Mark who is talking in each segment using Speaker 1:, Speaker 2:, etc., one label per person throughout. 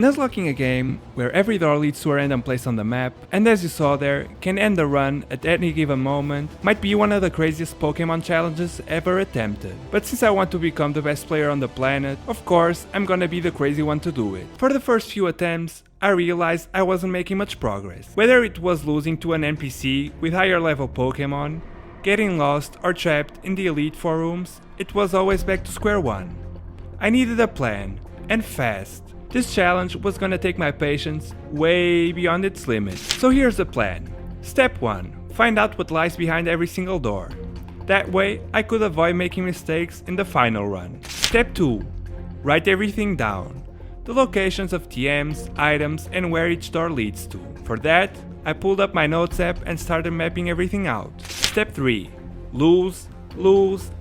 Speaker 1: Nuzlocking a game where every door leads to a random place on the map, and as you saw there, can end the run at any given moment, might be one of the craziest Pokemon challenges ever attempted. But since I want to become the best player on the planet, of course, I'm gonna be the crazy one to do it. For the first few attempts, I realized I wasn't making much progress. Whether it was losing to an NPC with higher level Pokemon, getting lost or trapped in the Elite Four rooms, it was always back to square one. I needed a plan, and fast. This challenge was gonna take my patience way beyond its limits. So here's the plan. Step 1. Find out what lies behind every single door. That way I could avoid making mistakes in the final run. Step 2. Write everything down. The locations of TMs, items, and where each door leads to. For that, I pulled up my notes app and started mapping everything out. Step 3. Lose,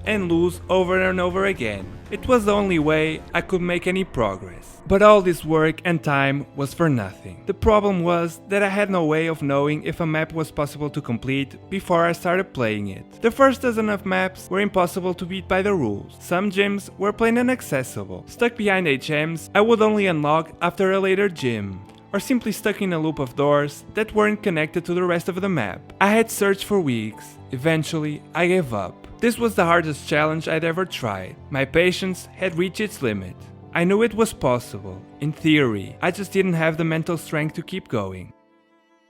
Speaker 1: and lose over and over again. It was the only way I could make any progress. But all this work and time was for nothing. The problem was that I had no way of knowing if a map was possible to complete before I started playing it. The first dozen of maps were impossible to beat by the rules. Some gyms were plain inaccessible. Stuck behind HMs, I would only unlock after a later gym, or simply stuck in a loop of doors that weren't connected to the rest of the map. I had searched for weeks. Eventually, I gave up. This was the hardest challenge I'd ever tried. My patience had reached its limit. I knew it was possible, in theory, I just didn't have the mental strength to keep going.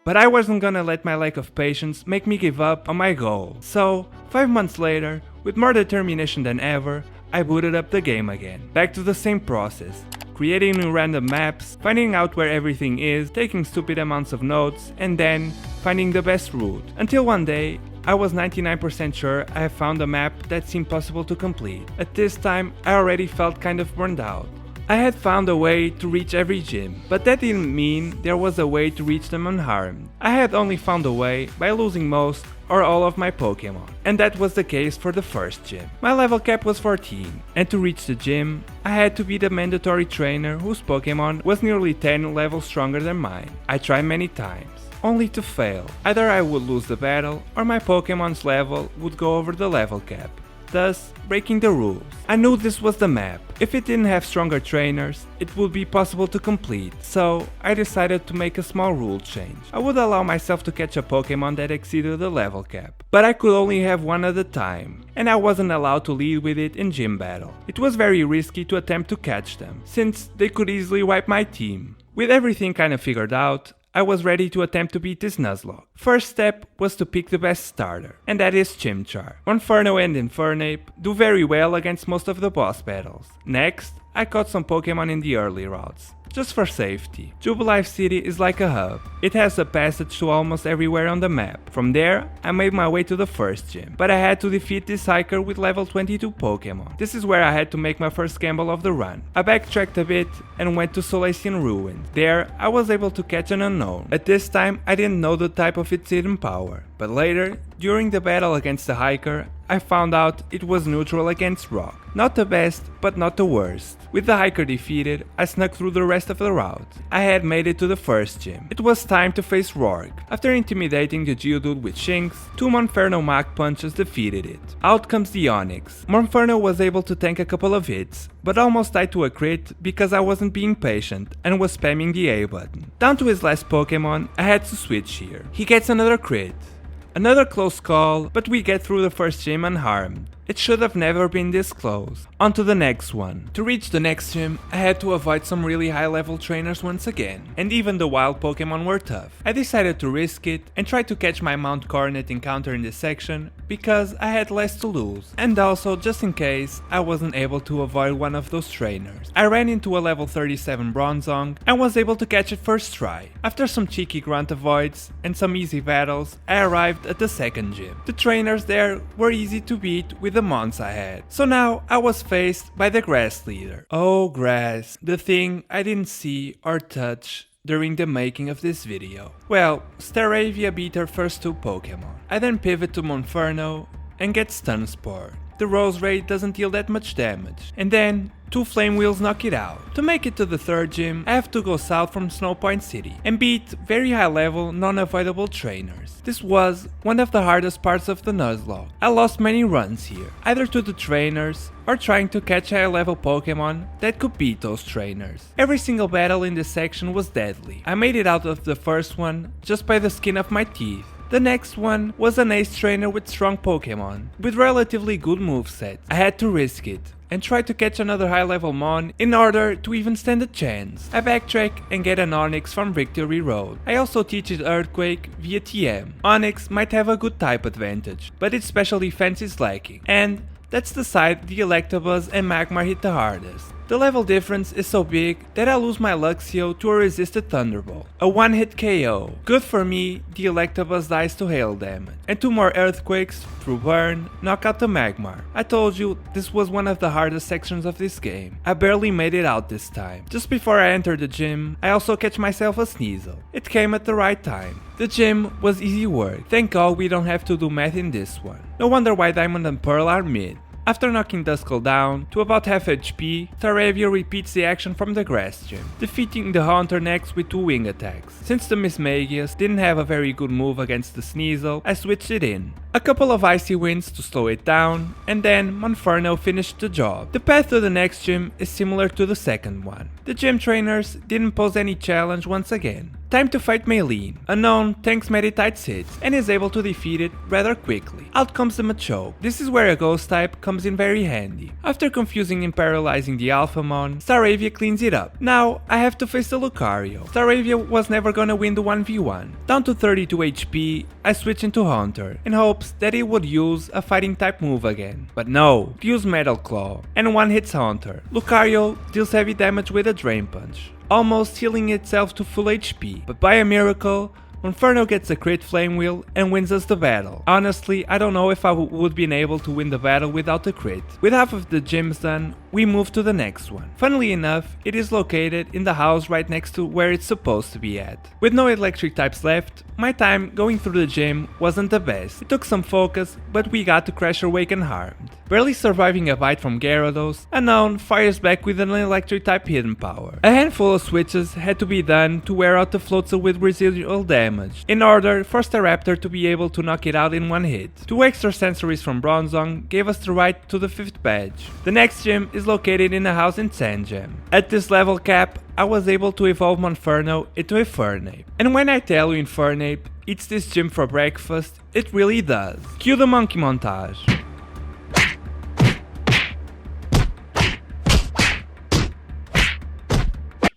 Speaker 1: But I wasn't gonna let my lack of patience make me give up on my goal. So, 5 months later, with more determination than ever, I booted up the game again. Back to the same process. Creating new random maps, finding out where everything is, taking stupid amounts of notes, and then finding the best route. Until one day, I was 99% sure I had found a map that seemed possible to complete. At this time, I already felt kind of burned out. I had found a way to reach every gym, but that didn't mean there was a way to reach them unharmed. I had only found a way by losing most or all of my Pokemon, and that was the case for the first gym. My level cap was 14, and to reach the gym, I had to be the mandatory trainer whose Pokemon was nearly 10 levels stronger than mine. I tried many times, only to fail. Either I would lose the battle, or my Pokemon's level would go over the level cap, thus breaking the rules. I knew this was the map. If it didn't have stronger trainers, it would be possible to complete, so I decided to make a small rule change. I would allow myself to catch a Pokemon that exceeded the level cap, but I could only have one at a time, and I wasn't allowed to lead with it in gym battle. It was very risky to attempt to catch them, since they could easily wipe my team. With everything kinda figured out, I was ready to attempt to beat this Nuzlocke. First step was to pick the best starter, and that is Chimchar. Monferno and Infernape do very well against most of the boss battles. Next, I caught some Pokemon in the early routes, just for safety. Jubilife City is like a hub. It has a passage to almost everywhere on the map. From there, I made my way to the first gym, but I had to defeat this hiker with level 22 Pokemon. This is where I had to make my first gamble of the run. I backtracked a bit and went to Solacean Ruin. There, I was able to catch an unknown. At this time, I didn't know the type of its hidden power, but later, during the battle against the hiker, I found out it was neutral against rock. Not the best, but not the worst. With the hiker defeated, I snuck through the rest of the route. I had made it to the first gym. It was time to face Roark. After intimidating the Geodude with Shinx, 2 Monferno Mach punches defeated it. Out comes the Onix. Monferno was able to tank a couple of hits, but almost died to a crit because I wasn't being patient and was spamming the A button. Down to his last Pokemon, I had to switch here. He gets another crit. Another close call, but we get through the first gym unharmed. It should have never been this close. On to the next one. To reach the next gym, I had to avoid some really high level trainers once again, and even the wild Pokemon were tough. I decided to risk it and try to catch my Mount Coronet encounter in this section because I had less to lose, and also just in case I wasn't able to avoid one of those trainers. I ran into a level 37 Bronzong and was able to catch it first try. After some cheeky grunt avoids and some easy battles, I arrived at the second gym. The trainers there were easy to beat with the mons I had. So now I was faced by the grass leader. Oh, grass, the thing I didn't see or touch during the making of this video. Well, Staravia beat her first 2 Pokemon. I then pivot to Monferno and get Stun Spore. The Rose Ray doesn't deal that much damage. And then 2 Flame Wheels knock it out. To make it to the 3rd gym, I have to go south from Snowpoint City and beat very high level non-avoidable trainers. This was one of the hardest parts of the Nuzlocke. I lost many runs here, either to the trainers or trying to catch high level Pokemon that could beat those trainers. Every single battle in this section was deadly. I made it out of the first one just by the skin of my teeth. The next one was an ace trainer with strong Pokemon, with relatively good movesets. I had to risk it and try to catch another high level Mon in order to even stand a chance. I backtrack and get an Onix from Victory Road. I also teach it Earthquake via TM. Onix might have a good type advantage, but its special defense is lacking, and that's the side the Electabuzz and Magmar hit the hardest. The level difference is so big that I lose my Luxio to a resisted Thunderbolt. A one-hit KO. Good for me, the Electabuzz dies to hail damage. And 2 more Earthquakes through Burn knock out the Magmar. I told you this was one of the hardest sections of this game. I barely made it out this time. Just before I enter the gym, I also catch myself a Sneasel. It came at the right time. The gym was easy work. Thank God we don't have to do math in this one. No wonder why Diamond and Pearl are mid. After knocking Duskull down to about half HP, Staravia repeats the action from the grass gym, defeating the Haunter next with 2 wing attacks. Since the Mismagius didn't have a very good move against the Sneasel, I switched it in. A couple of icy winds to slow it down, and then Monferno finished the job. The path to the next gym is similar to the second one. The gym trainers didn't pose any challenge once again. Time to fight Maylene. Unknown tanks Meditite's hits and is able to defeat it rather quickly. Out comes the Machoke. This is where a ghost type comes in very handy. After confusing and paralyzing the Alphamon, Staravia cleans it up. Now I have to face the Lucario. Staravia was never gonna win the 1v1. Down to 32 HP, I switch into Haunter in hopes that it would use a fighting type move again. But no, it used Metal Claw and one hits Haunter. Lucario deals heavy damage with a Drain Punch, almost healing itself to full HP, but by a miracle, Monferno gets a crit Flame Wheel and wins us the battle. Honestly, I don't know if I would been able to win the battle without the crit. With half of the gyms done, we move to the next one. Funnily enough, it is located in the house right next to where it's supposed to be at. With no electric types left, my time going through the gym wasn't the best. It took some focus, but we got to Crash Awake unharmed. Barely surviving a bite from Gyarados, Unknown fires back with an electric type hidden power. A handful of switches had to be done to wear out the Floatzel with residual damage, in order for Staraptor to be able to knock it out in one hit. 2 extra sensories from Bronzong gave us the right to the 5th badge. The next gym is located in a house in Sandgem. At this level cap, I was able to evolve Monferno into Infernape. And when I tell you Infernape eats this gym for breakfast, it really does. Cue the monkey montage.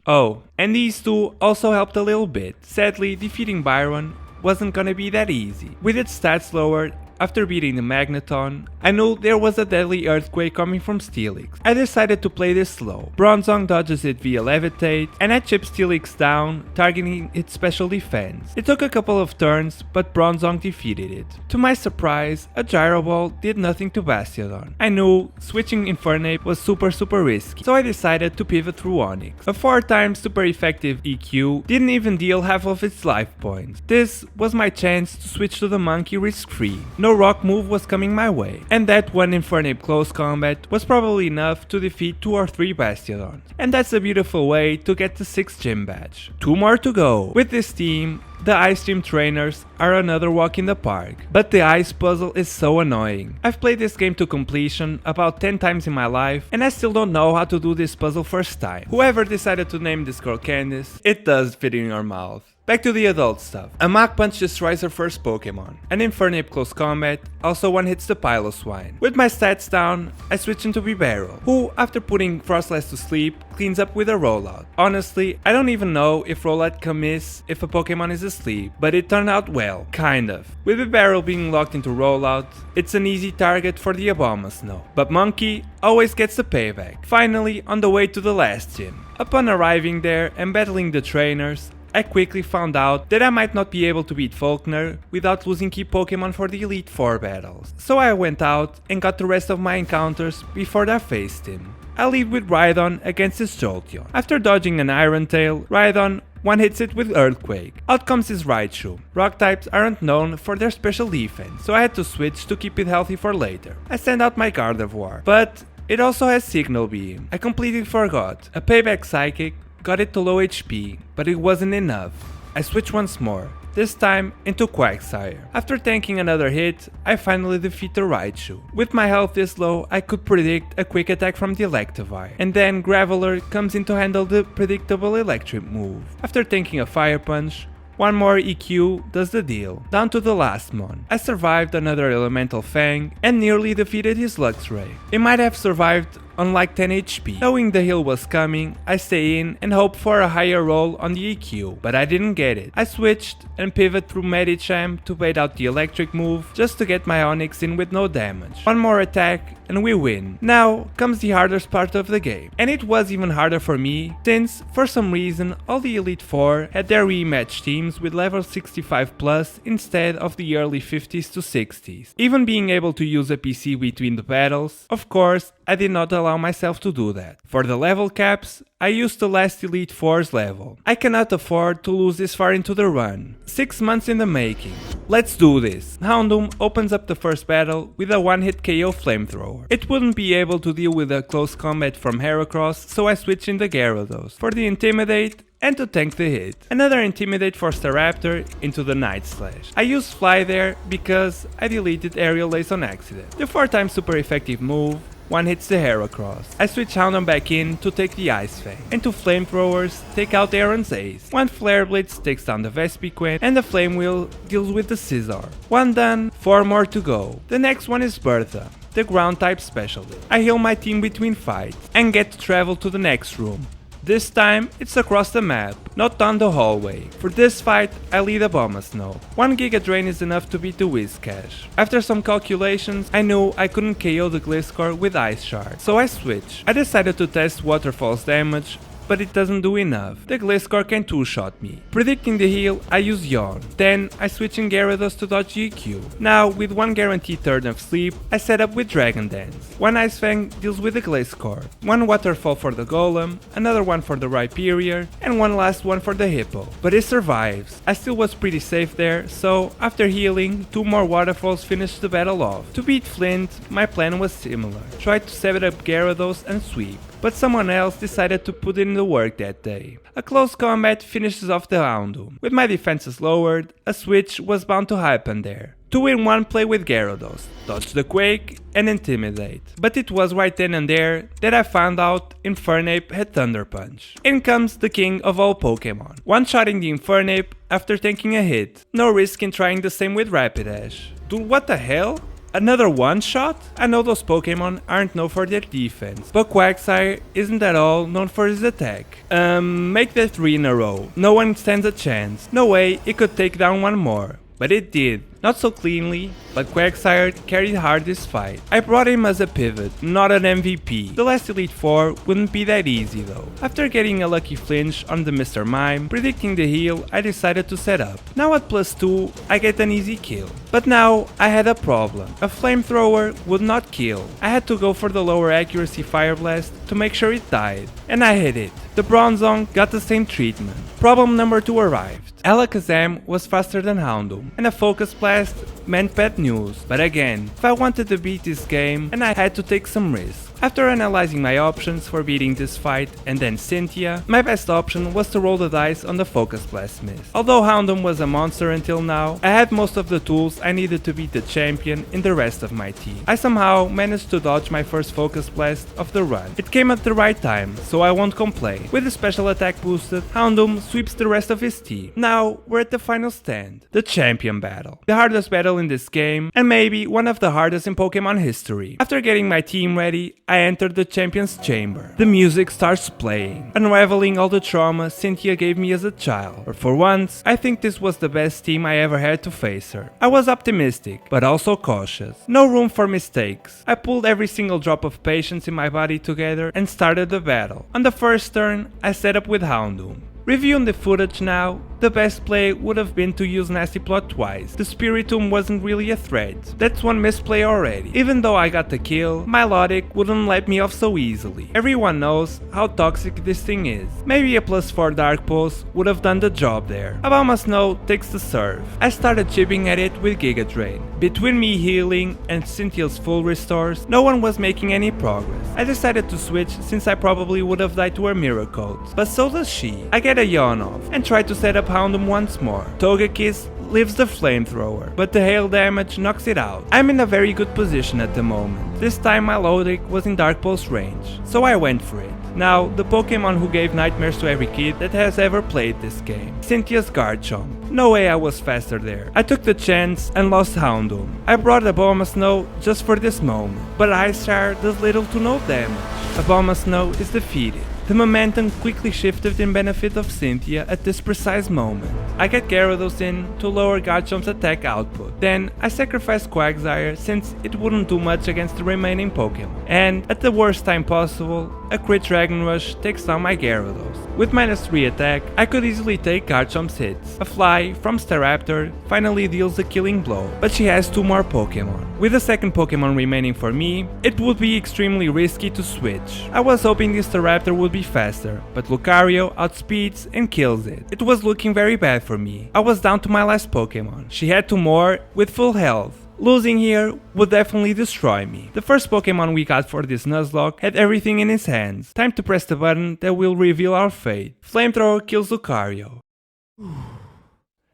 Speaker 1: Oh, and these two also helped a little bit. Sadly, defeating Byron wasn't gonna be that easy. With its stats lowered, after beating the Magneton, I knew there was a deadly Earthquake coming from Steelix. I decided to play this slow. Bronzong dodges it via Levitate, and I chip Steelix down, targeting its special defense. It took a couple of turns, but Bronzong defeated it. To my surprise, a Gyro Ball did nothing to Bastiodon. I knew switching Infernape was super risky, so I decided to pivot through Onix. A 4 times super effective EQ didn't even deal half of its life points. This was my chance to switch to the monkey risk-free. No rock move was coming my way, and that one Infernape close combat was probably enough to defeat 2 or 3 Bastiodons. And that's a beautiful way to get the 6th gym badge. 2 more to go. With this team, the Ice Gym trainers are another walk in the park, but the ice puzzle is so annoying. I've played this game to completion about 10 times in my life, and I still don't know how to do this puzzle first time. Whoever decided to name this girl Candice, it does fit in your mouth. Back to the adult stuff. A Mach Punch destroys her first Pokemon. An Infernape close combat also one hits the Piloswine. With my stats down, I switch into Bibarel, who, after putting Frostlass to sleep, cleans up with a Rollout. Honestly, I don't even know if Rollout can miss if a Pokemon is asleep, but it turned out well, kind of. With Bibarel being locked into Rollout, it's an easy target for the Abomasnow. But Monkey always gets the payback. Finally, on the way to the last gym. Upon arriving there and battling the trainers, I quickly found out that I might not be able to beat Faulkner without losing key Pokemon for the Elite Four battles. So I went out and got the rest of my encounters before I faced him. I lead with Rhydon against his Jolteon. After dodging an Iron Tail, Rhydon one hits it with Earthquake. Out comes his Raichu. Rock types aren't known for their special defense, so I had to switch to keep it healthy for later. I send out my Gardevoir, but It also has Signal Beam. I completely forgot. A Payback Psychic got it to low HP, but it wasn't enough. I switched once more, this time into Quagsire. After tanking another hit, I finally defeat the Raichu. With my health this low, I could predict a quick attack from the Electivire, and then Graveler comes in to handle the predictable electric move. After tanking a Fire Punch, one more EQ does the deal, down to the last mon. I survived another Elemental Fang and nearly defeated his Luxray. It might have survived on like 10 HP. Knowing the heal was coming, I stay in and hope for a higher roll on the EQ, but I didn't get it. I switched and pivot through Medicham to bait out the electric move just to get my Onix in with no damage. One more attack and we win. Now comes the hardest part of the game. And it was even harder for me since, for some reason, all the Elite Four had their rematch teams with level 65 plus instead of the early 50s to 60s. Even being able to use a PC between the battles, of course, I did not allow myself to do that. For the level caps, I used the last Elite Four's level. I cannot afford to lose this far into the run. 6 months in the making. Let's do this. Houndoom opens up the first battle with a one-hit KO Flamethrower. It wouldn't be able to deal with a close combat from Heracross, so I switch into Gyarados for the Intimidate and to tank the hit. Another Intimidate for Staraptor into the Night Slash. I used Fly there because I deleted Aerial Ace on accident. The 4x super effective move one hits the Heracross. I switch Houndoom back in to take the Ice Fang, and two Flamethrowers take out Aaron's Ace. One Flare Blitz takes down the Vespiquen, and the Flame Wheel deals with the Scizor. One done, 4 more to go. The next one is Bertha, the ground type specialist. I heal my team between fights, and get to travel to the next room. This time, it's across the map, not down the hallway. For this fight, I lead a Abomasnow. 1 Giga Drain is enough to beat the Whiscash. After some calculations, I knew I couldn't KO the Gliscor with Ice Shard, so I switched. I decided to test Waterfall's damage, but it doesn't do enough. The Gliscor can 2-shot me. Predicting the heal, I use Yawn. Then I switch in Gyarados to dodge GQ. Now, with 1 guaranteed turn of sleep, I set up with Dragon Dance. 1 Ice Fang deals with the Gliscor, 1 Waterfall for the Golem, another one for the Rhyperior, and one last one for the Hippo. But it survives. I still was pretty safe there, so after healing, 2 more Waterfalls finished the battle off. To beat Flint, my plan was similar. Try to set up Gyarados and sweep. But someone else decided to put in the work that day. A close combat finishes off the Houndoom. With my defenses lowered, a switch was bound to happen there. 2 in 1 play with Gyarados, dodge the Quake and Intimidate. But it was right then and there that I found out Infernape had Thunder Punch. In comes the king of all Pokemon, one-shotting the Infernape after taking a hit. No risk in trying the same with Rapidash. Dude, what the hell? Another one-shot? I know those Pokemon aren't known for their defense, but Quagsire isn't at all known for his attack. Make that 3 in a row. No one stands a chance. No way it could take down one more. But it did. Not so cleanly, but Quagsire carried hard this fight. I brought him as a pivot, not an MVP. The last Elite Four wouldn't be that easy though. After getting a lucky flinch on the Mr. Mime, predicting the heal, I decided to set up. Now at +2, I get an easy kill. But now, I had a problem. A Flamethrower would not kill. I had to go for the lower accuracy Fire Blast to make sure it died. And I hit it. The Bronzong got the same treatment. Problem number 2 arrived. Alakazam was faster than Houndoom, and a Focus Blast meant bad news. But again, if I wanted to beat this game, and I had to take some risks. After analyzing my options for beating this fight and then Cynthia, my best option was to roll the dice on the Focus Blast miss. Although Houndoom was a monster until now, I had most of the tools I needed to beat the champion in the rest of my team. I somehow managed to dodge my first Focus Blast of the run. It came at the right time, so I won't complain. With the special attack boosted, Houndoom sweeps the rest of his team. Now we're at the final stand, the champion battle. The hardest battle in this game, and maybe one of the hardest in Pokemon history. After getting my team ready, I entered the champion's chamber. The music starts playing, unraveling all the trauma Cynthia gave me as a child. But for once, I think this was the best team I ever had to face her. I was optimistic, but also cautious. No room for mistakes. I pulled every single drop of patience in my body together and started the battle. On the first turn, I set up with Houndoom. Reviewing the footage now, the best play would have been to use Nasty Plot twice. The Spiritomb wasn't really a threat. That's one misplay already. Even though I got the kill, my Logic wouldn't let me off so easily. Everyone knows how toxic this thing is. Maybe a +4 Dark Pulse would have done the job there. Abomasnow takes the serve. I started chipping at it with Giga Drain. Between me healing and Cynthia's full restores, no one was making any progress. I decided to switch since I probably would have died to her Mirror Coats, but so does she. I get a yawn off and try to set up Houndoom once more. Togekiss leaves the flamethrower, but the hail damage knocks it out. I'm in a very good position at the moment. This time my Logic was in Dark Pulse range, so I went for it. Now, the Pokemon who gave nightmares to every kid that has ever played this game. Cynthia's Garchomp. No way I was faster there. I took the chance and lost Houndoom. I brought Abomasnow just for this moment, but Ice Shard does little to no damage. Abomasnow is defeated. The momentum quickly shifted in benefit of Cynthia at this precise moment. I get Gyarados in to lower Garchomp's attack output. Then I sacrifice Quagsire since it wouldn't do much against the remaining Pokemon. And at the worst time possible, a crit Dragon Rush takes down my Gyarados. With -3 attack, I could easily take Garchomp's hits. A Fly from Staraptor finally deals the killing blow, but she has 2 more Pokemon. With the second Pokemon remaining for me, it would be extremely risky to switch. I was hoping this Staraptor would be faster, but Lucario outspeeds and kills it. It was looking very bad for me. I was down to my last Pokemon. She had 2 more with full health. Losing here would definitely destroy me. The first Pokemon we got for this Nuzlocke had everything in his hands. Time to press the button that will reveal our fate. Flamethrower kills Lucario.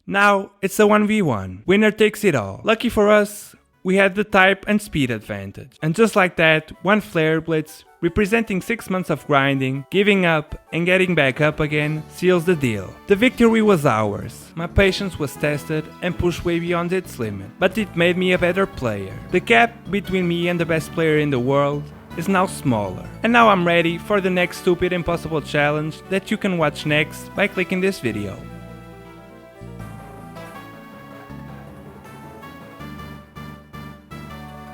Speaker 1: Now it's a 1v1. Winner takes it all. Lucky for us, we had the type and speed advantage. And just like that, one Flare Blitz, representing 6 months of grinding, giving up and getting back up again, seals the deal. The victory was ours. My patience was tested and pushed way beyond its limit, but it made me a better player. The gap between me and the best player in the world is now smaller. And now I'm ready for the next stupid impossible challenge that you can watch next by clicking this video.